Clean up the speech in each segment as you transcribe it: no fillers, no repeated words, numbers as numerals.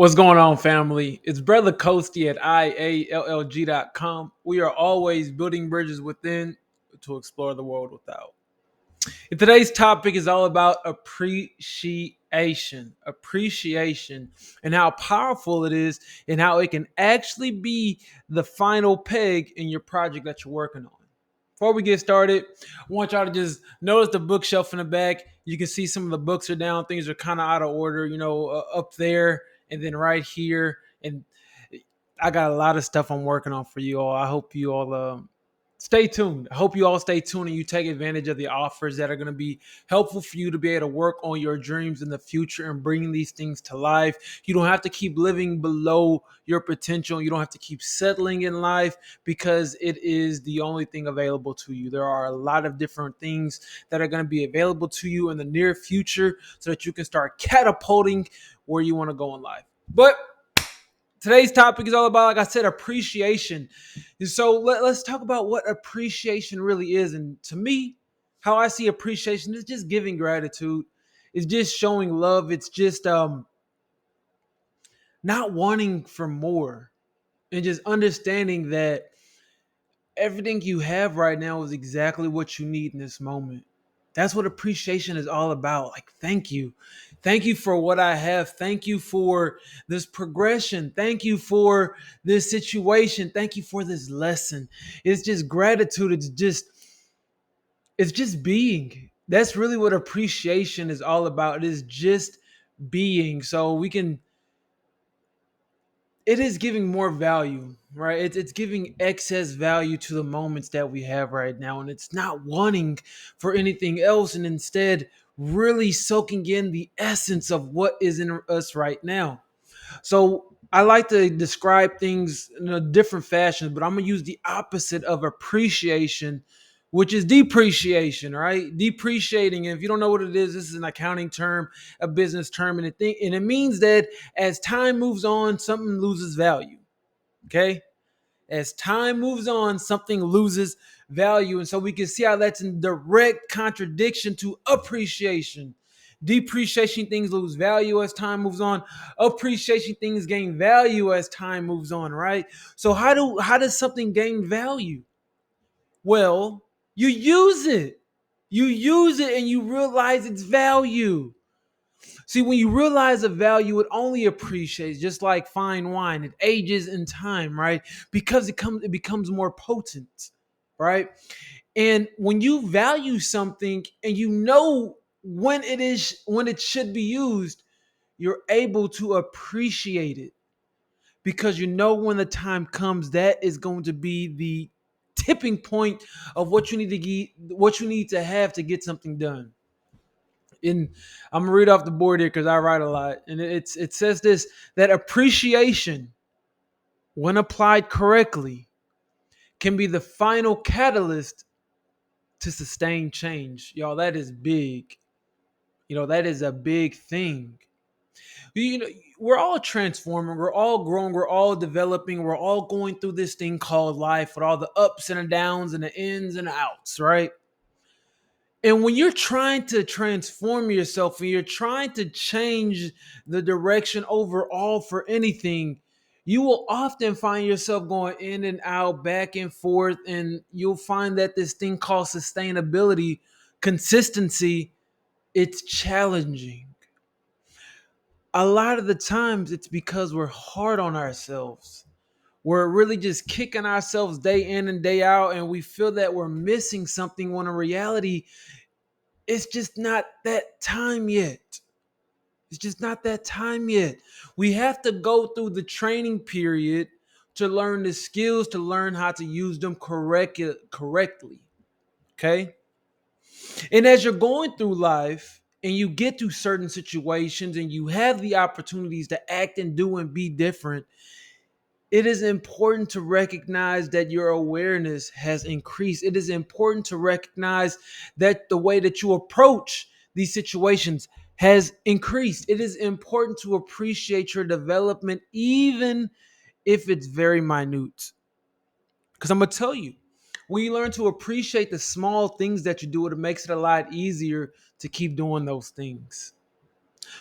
What's going on, family? It's Brother Coasty at IALLG.com. We are always building bridges within to explore the world without. And today's topic is all about appreciation, and how powerful it is, and how it can actually be the final peg in your project that you're working on. Before we get started, I want y'all to just notice the bookshelf in the back. You can see some of the books are down. Things are kind of out of order, up there and then right here. And I got a lot of stuff I'm working on for you all. I hope you all stay tuned. I hope you all stay tuned and you take advantage of the offers that are going to be helpful for you to be able to work on your dreams in the future and bring these things to life. You don't have to keep living below your potential. You don't have to keep settling in life because it is the only thing available to you. There are a lot of different things that are going to be available to you in the near future so that you can start catapulting where you want to go in life. But today's topic is all about, like I said, appreciation. And so let's talk about what appreciation really is. And to me, how I see appreciation is just giving gratitude. It's just showing love. It's just not wanting for more and just understanding that everything you have right now is exactly what you need in this moment. That's what appreciation is all about. Like, thank you. Thank you for what I have. Thank you for this progression. Thank you for this situation. Thank you for this lesson. It's just gratitude. It's just being. That's really what appreciation is all about. It is just being. So it is giving more value, right? It's giving excess value to the moments that we have right now. And it's not wanting for anything else, and instead really soaking in the essence of what is in us right now. So I like to describe things in a different fashion, but I'm going to use the opposite of appreciation, which is depreciation, right? Depreciating. And if you don't know what it is, this is an accounting term, a business term, and it means that as time moves on, something loses value. Okay? As time moves on, something loses value. And so we can see how that's in direct contradiction to appreciation. Depreciation, things lose value as time moves on. Appreciation, things gain value as time moves on, right? So how does something gain value? Well, you use it. You use it and you realize its value. See, when you realize the value, it only appreciates, just like fine wine. It ages in time, right? Because it becomes more potent, right? And when you value something and you know when it should be used, you're able to appreciate it because you know when the time comes that is going to be the tipping point of what you need to have to get something done. And I'm gonna read off the board here because I write a lot, and it says this: that appreciation, when applied correctly, can be the final catalyst to sustain change. Y'all, that is big. That is a big thing. You know, we're all transforming, we're all growing, we're all developing, we're all going through this thing called life with all the ups and the downs and the ins and the outs, right? And when you're trying to transform yourself and you're trying to change the direction overall for anything, you will often find yourself going in and out, back and forth, and you'll find that this thing called sustainability, consistency, it's challenging. A lot of the times it's because we're hard on ourselves. We're really just kicking ourselves day in and day out, and we feel that we're missing something when in reality, it's just not that time yet. It's just not that time yet. We have to go through the training period to learn the skills, to learn how to use them correctly. Okay? And as you're going through life and you get to certain situations and you have the opportunities to act and do and be different, it is important to recognize that your awareness has increased. It is important to recognize that the way that you approach these situations has increased. It is important to appreciate your development, even if it's very minute. Because I'm going to tell you, when you learn to appreciate the small things that you do, it makes it a lot easier to keep doing those things.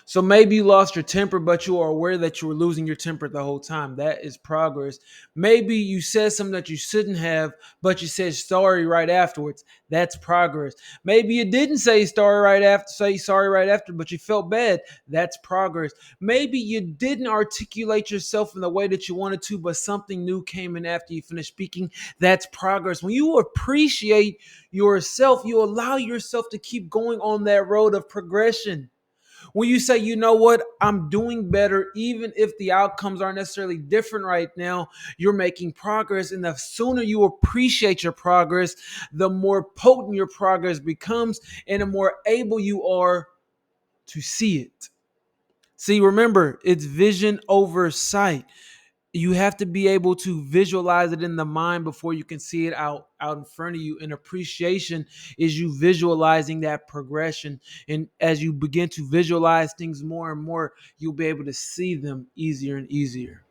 So maybe you lost your temper, but you are aware that you were losing your temper the whole time. That is progress. Maybe you said something that you shouldn't have, but you said sorry right afterwards. That's progress. Maybe you didn't say sorry right after, but you felt bad. That's progress. Maybe you didn't articulate yourself in the way that you wanted to, but something new came in after you finished speaking. That's progress. When you appreciate yourself, you allow yourself to keep going on that road of progression. When you say, you know what, I'm doing better, even if the outcomes aren't necessarily different right now, you're making progress. And the sooner you appreciate your progress, the more potent your progress becomes and the more able you are to see it. See, remember, it's vision over sight. You have to be able to visualize it in the mind before you can see it out in front of you. And appreciation is you visualizing that progression. And as you begin to visualize things more and more, you'll be able to see them easier and easier.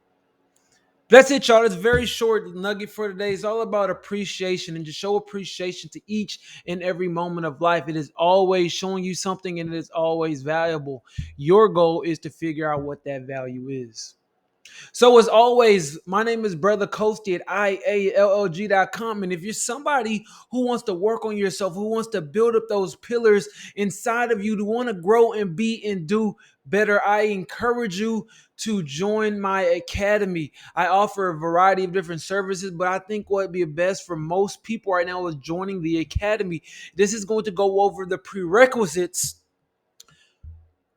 That's it, y'all. It's a very short nugget for today. It's all about appreciation and just show appreciation to each and every moment of life. It is always showing you something and it is always valuable. Your goal is to figure out what that value is. So as always, my name is Brother Coasty at IALLG.com. And if you're somebody who wants to work on yourself, who wants to build up those pillars inside of you, to want to grow and be and do better, I encourage you to join my academy. I offer a variety of different services, but I think what would be best for most people right now is joining the academy. This is going to go over the prerequisites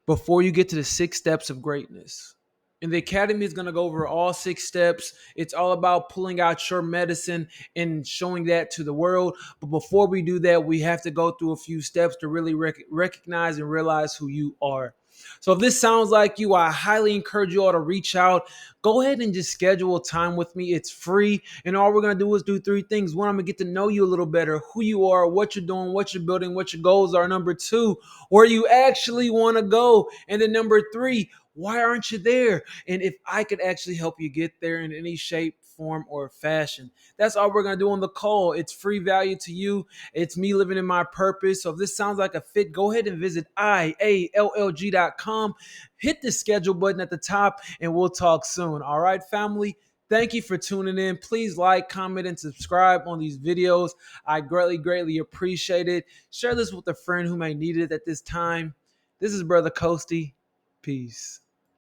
before you get to the 6 steps of greatness. And the academy is going to go over all 6 steps. It's all about pulling out your medicine and showing that to the world. But before we do that, we have to go through a few steps to really recognize and realize who you are. So if this sounds like you, I highly encourage you all to reach out. Go ahead and just schedule a time with me. It's free. And all we're going to do is do 3 things. 1, I'm going to get to know you a little better, who you are, what you're doing, what you're building, what your goals are. Number 2, where you actually want to go. And then number 3, why aren't you there? And if I could actually help you get there in any shape, form, or fashion. That's all we're going to do on the call. It's free value to you. It's me living in my purpose. So if this sounds like a fit, go ahead and visit IALLG.com. Hit the schedule button at the top and we'll talk soon. All right, family? Thank you for tuning in. Please like, comment, and subscribe on these videos. I greatly, greatly appreciate it. Share this with a friend who may need it at this time. This is Brother Coasty. Peace.